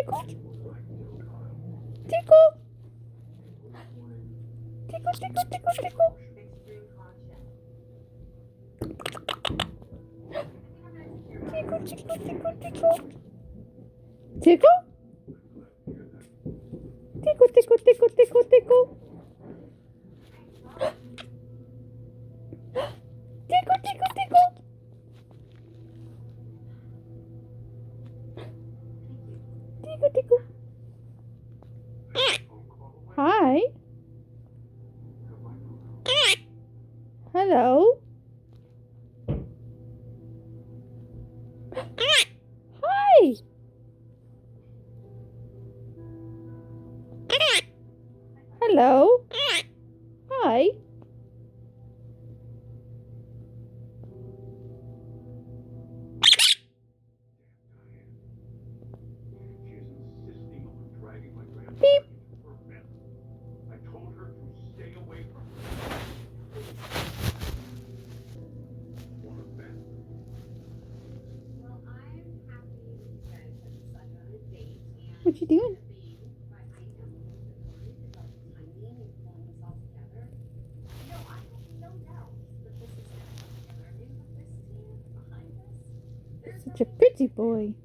Tickle. Tickle. Tickle, tickle, tickle, tickle. Tickle, tickle, tickle, tickle. Tickle? Tickle, tickle, tickle, tickle, tickle. Tickle, tickle, tickle. Tickle, tickle. Hi. Hello. Hi. Hello. Hi. Beep. I told her to stay away from her. Want to bet? Well, I'm happy that you guys have decided on a date. What you doing? But I am a little bit worried about the timing and pulling this all together. No, I have no doubt that this is going to come together. I mean, with this team behind us, there's Such a nothing pretty boy.